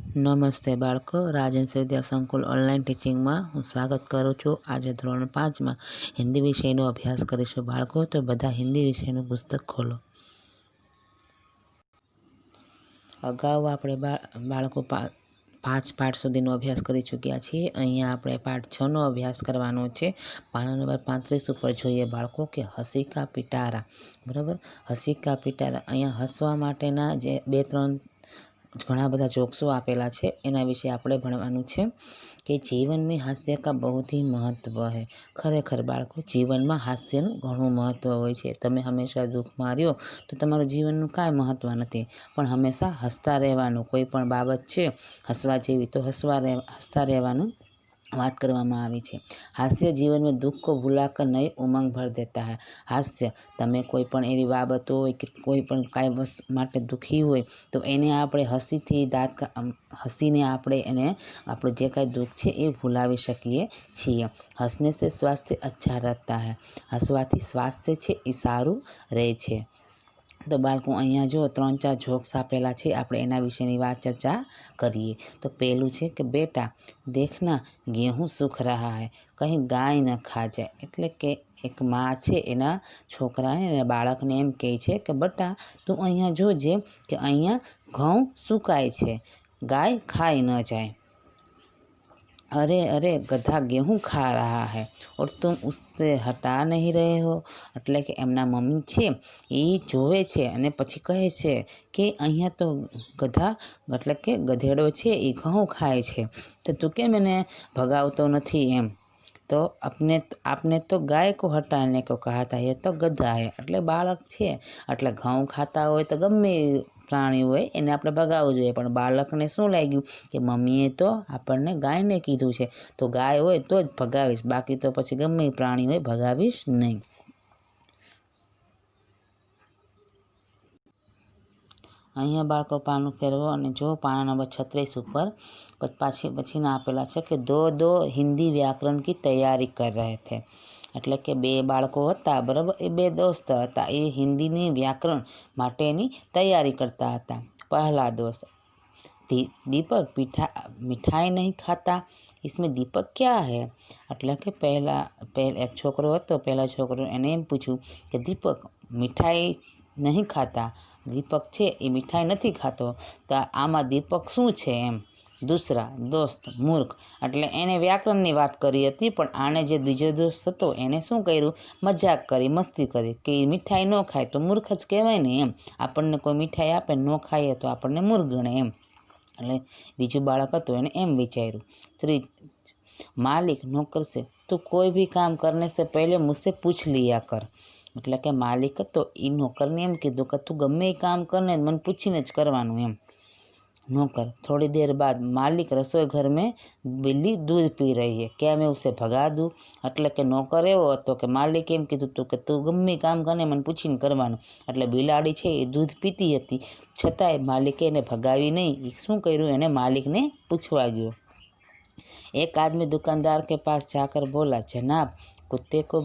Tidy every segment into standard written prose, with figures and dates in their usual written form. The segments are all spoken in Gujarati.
નમસ્તે બાળકો, રાજન વિદ્યા સંકુલ ઓનલાઈન ટીચિંગમાં હું સ્વાગત કરું છું। આજે ધોરણ 5માં હિન્દી વિષયનો અભ્યાસ કરીશું બાળકો। તો બધા હિન્દી વિષયનું પુસ્તક ખોલો। અગાઉ આપણે બાળકો 5 પાઠ સુધીનો અભ્યાસ કરી ચૂક્યા છીએ। અહીંયા આપણે પાઠ 6નો અભ્યાસ કરવાનો છે। પાના નંબર 35 ઉપર જોઈએ બાળકો કે હસી કા પિટારા, બરાબર। હસી કા પિટારા, અહીંયા હસવા માટેના જે 2-3 ઘણા બધા જોક્સો આપેલા છે એના વિશે આપણે ભણવાનું છે કે જીવન में हास्य का बहुत ही महत्व है। ખરેખર બાળકો, જીવનમાં હાસ્યનું ઘણું મહત્વ હોય છે। તમે હંમેશા દુઃખમાં રહ્યો તો તમારું જીવનનું કાંઈ મહત્વ નથી, પણ હંમેશા હસતા રહેવાનું। કોઈ પણ બાબત છે હસવા જેવી તો હસતા રહેવાનું વાત કરવામાં આવી છે। હાસ્ય जीवन में दुख को भुलाकर नई उमंग भर देता है। હાસ્ય, તમે કોઈ પણ એવી બાબતો હોય કે કોઈ પણ કાંઈ વસ્તુ માટે દુઃખી હોય તો એને આપણે હસીને આપણે એને આપણે જે કાંઈ દુઃખ છે એ ભૂલાવી શકીએ છીએ। હસને સે સ્વાસ્થ્ય અચ્છા રહેતા હૈ, હસવાથી સ્વાસ્થ્ય છે એ સારું રહે છે। તો બાળકો અહીંયા જો 3-4 જોક્સ આપેલા છે, આપણે એના વિશેની વાત ચર્ચા કરીએ। તો પહેલું છે કે બેટા દેખના गेहूं सूख रहा है, कहीं गाय न खा जाए। એટલે કે એક માં છે એના છોકરાને અને બાળકને એમ કહે છે કે બેટા તું અહીંયા જોજે કે અહીંયા ઘઉં સુકાય છે, ગાય ખાઈ ન જાય। अरे अरे गधा गेहूं खा रहा है और तुम उससे हटा नहीं रहे हो। એટલે કે એમના મમ્મી છે એ જોવે છે અને પછી કહે છે કે અહીંયા તો ગધા એટલે કે ગધેડો છે એ ઘઉં ખાય છે, તો તું કેમ એને ભગાવતો નથી એમ। તો આપને તો ગાય को हटाने को कहा था, ये तो गधा है। એટલે બાળક છે એટલે ઘઉં ખાતા હોય તો ગમે પ્રાણી હોય એને આપણે ભગાવવું જોઈએ, પણ બાળકને શું લાગ્યું કે મમ્મીએ તો આપણને ગાયને કીધું છે તો ગાય હોય તો જ ભગાવીશ, બાકી તો પછી ગમે પ્રાણી હોય ભગાવીશ નહીં। અહીંયા બાળકો પાનું ફેરવો અને જો પાના નંબર 36 ઉપર પછીના આપેલા છે કે દો હિન્દી વ્યાકરણ કી તૈયારી કર રહે થે। એટલે કે 2 બાળકો હતા, બરાબર, એ 2 દોસ્ત હતા, એ હિન્દીની વ્યાકરણ માટેની તૈયારી કરતા હતા। પહેલા દોસ્ત दीपक मिठाई नहीं खाता, इसमें दीपक क्या है। એટલે કે પહેલા એક છોકરો હતો, પહેલા છોકરો એને એમ પૂછ્યું કે દીપક મીઠાઈ નહીં ખાતા, દીપક છે એ મીઠાઈ નથી ખાતો, તો આમાં દીપક શું છે એમ। દૂસરા દોસ્ત મૂર્ખ, એટલે એને વ્યાકરણની વાત કરી હતી, પણ આને જે બીજો દોસ્ત હતો એને શું કર્યું, મજાક કરી, મસ્તી કરી કે મીઠાઈ ન ખાય તો મૂર્ખ જ કહેવાય ને એમ। આપણને કોઈ મીઠાઈ આપે ન ખાઈએ તો આપણને મૂર્ખ ગણે એમ। એટલે બીજું બાળક હતું એને એમ વિચાર્યું। मालिक नौकर से तो कोई भी काम करने से पहले मुझसे पूछ लिया कर। એટલે કે માલિક હતો એ નોકરને એમ કીધું કે તું ગમે એ કામ કરને મને પૂછીને જ કરવાનું એમ। नौकर थोड़ी देर बाद मालिक रसोई घर में बिल्ली दूध पी रही है, क्या मैं उसे भगा दूँ। એટલે કે નોકર એવો હતો કે માલિક એમ કીધું હતું કે તું ગમે કામ કરને મને પૂછીને કરવાનું। એટલે બિલાડી છે એ દૂધ પીતી હતી, છતાંય માલિકે એને ભગાવી નહીં, એ શું કર્યું, એને માલિકને પૂછવા ગયો। एक आदमी दुकानदार के पास जाकर बोला, जनाब कुत्ते को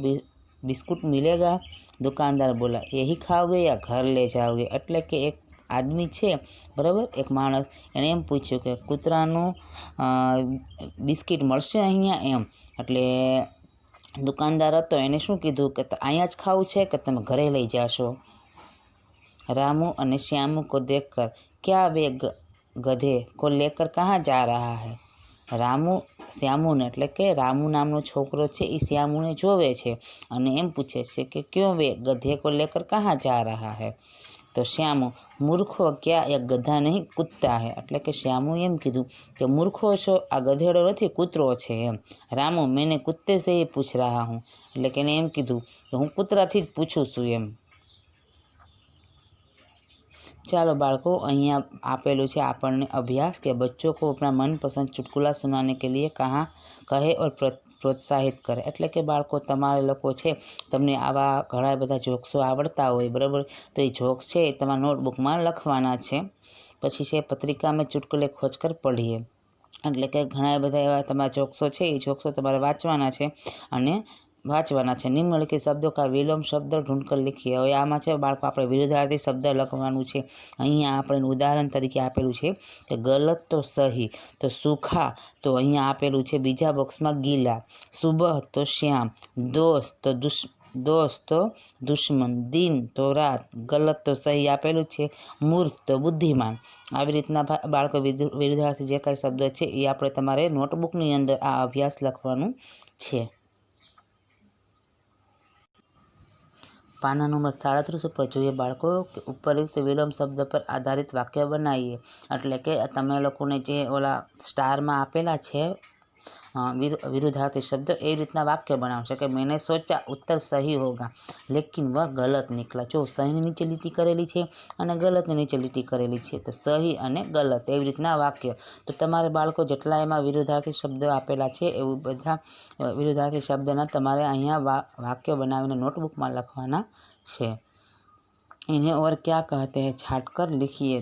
बिस्कुट मिलेगा। दुकानदार बोला, यही खाओगे या घर ले जाओगे। એટલે કે એક આદમી છે, બરાબર, એક માણસ, એણે એમ પૂછ્યું કે કૂતરાનું બિસ્કિટ મળશે અહીંયા એમ। એટલે દુકાનદાર હતો એને શું કીધું કે અહીંયા જ ખાવું છે કે તમે ઘરે લઈ જાશો। रामू અને श्यामू को देखकर क्या वे गधे को लेकर कहाँ जा रहा है। રામુ શ્યામુને એટલે કે રામુ નામનો છોકરો છે એ શ્યામુને જોવે છે અને એમ પૂછે છે કે ક્यों वे गधे को लेकर कहाँ जा रहा है। તો શ્યામુ, મૂર્ખો ક્યાં, એક ગધા નહીં કૂદતા હે। એટલે કે શ્યામુ એમ કીધું કે મૂર્ખો છો, આ ગધેડો નથી કૂતરો છે એમ। રામુ, મેને કુત્તે સે ही પૂછ रहा हूँ। એટલે કે એને એમ કીધું કે હું કૂતરાથી જ પૂછું છું એમ। चलो बालको, અહીંયા આપેલું છે આપણને અભ્યાસ કે બચ્ચों को अपना मनपसंद चुटकुला सुनाने के लिए कहे और પ્રોત્સાહિત કરે। એટલે કે બાળકો તમારે લોકો છે તમને આવા ઘણા બધા જોક્સો આવડતા હોય, બરાબર, તો એ જોક્સ છે એ તમારા નોટબુકમાં લખવાના છે। પછી છે પત્રિકા મેં ચુટકુલે ખોજ કર પઢીએ। એટલે કે ઘણા બધા એવા તમારા જોક્સો છે એ જોક્સો તમારે વાંચવાના છે અને વાંચવાના છે। નિમ્નલિખિત શબ્દો કા વિલોમ શબ્દ ઢૂંઢકર લીખીએ। હવે આમાં છે બાળકો આપણે વિરુદ્ધાર્થી શબ્દ લખવાનું છે। અહીંયા આપણે ઉદાહરણ તરીકે આપેલું છે કે ગલત તો સહી, તો सूखा તો અહીંયા આપેલું છે બીજા બોક્સમાં ગીલા, સુબહ તો શ્યામ, दोस्त तो दुश्मन, दिन तो रात, गलत तो सही आपेलू है, मूर्ख तो बुद्धिमान। આવી રીતના બાળકો વિરુદ્ધાર્થી જે કાંઈ શબ્દ છે એ આપણે તમારે નોટબુકની અંદર આ અભ્યાસ લખવાનું છે। પાના નંબર 37 ઉપર જોઈએ બાળકો કે ઉપરયુક્ત વિલોમ શબ્દ પર આધારિત વાક્ય બનાવીએ। એટલે કે તમે લોકોને જે ઓલા સ્ટારમાં આપેલા છે विरुद्धार्थी शब्द ए रीतना वाक्य बनावशे कि मैंने सोचा उत्तर सही होगा लेकिन वह गलत निकला। जो सही नीचे लीटी करेली है और गलत नीचे लीटी करेली है तो सही और गलत एवी रीतना वाक्य। तो तमारे बाळको जेटला एमां विरुद्धार्थी शब्द आपेला है एवं बधा विरुद्धार्थी शब्दना तमारे अहींया वाक्य बनावीने नोटबुक में लखवाना छे। इन्हें और क्या कहते हैं छाटकर लिखिए।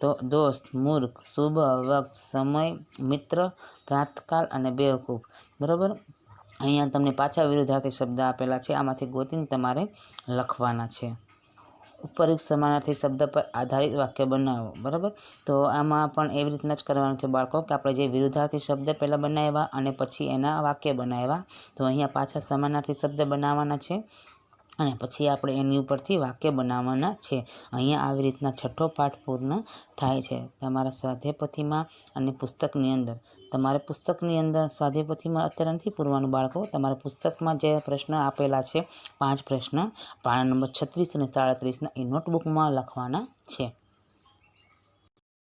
दोस्त, मूर्ख, सुबह, वक्त, समय, मित्र, प्रातकाल और बेवकूफ। बराबर अहींया तमने पाछा विरुद्धार्थी शब्द आपेला है, आमांथी गोतीने तमारे लखवाना छे। उपरयुक्त समानार्थी शब्द पर आधारित वाक्य बनावो। बराबर तो आमां पण एवी रीतना ज करवानुं छे बाळको के आपणे जे विरुद्धार्थी शब्द पहेला बनाव्या अने पछी एना वाक्य बनाव्या तो अहींया पाछा समानार्थी शब्द बनाववाना छे અને પછી આપણે એની ઉપરથી વાક્ય બનાવવાના છે। અહીંયા આવી રીતના છઠ્ઠો પાઠ પૂર્ણ થાય છે તમારા સ્વાધ્યાયપોથીમાં અને પુસ્તકની અંદર। તમારે પુસ્તકની અંદર સ્વાધ્યાયપોથીમાં અત્યારે નથી પૂરવાનું બાળકો, તમારા પુસ્તકમાં જે પ્રશ્ન આપેલા છે 5 પ્રશ્ન પાના નંબર 36 અને 37ના એ નોટબુકમાં લખવાના છે।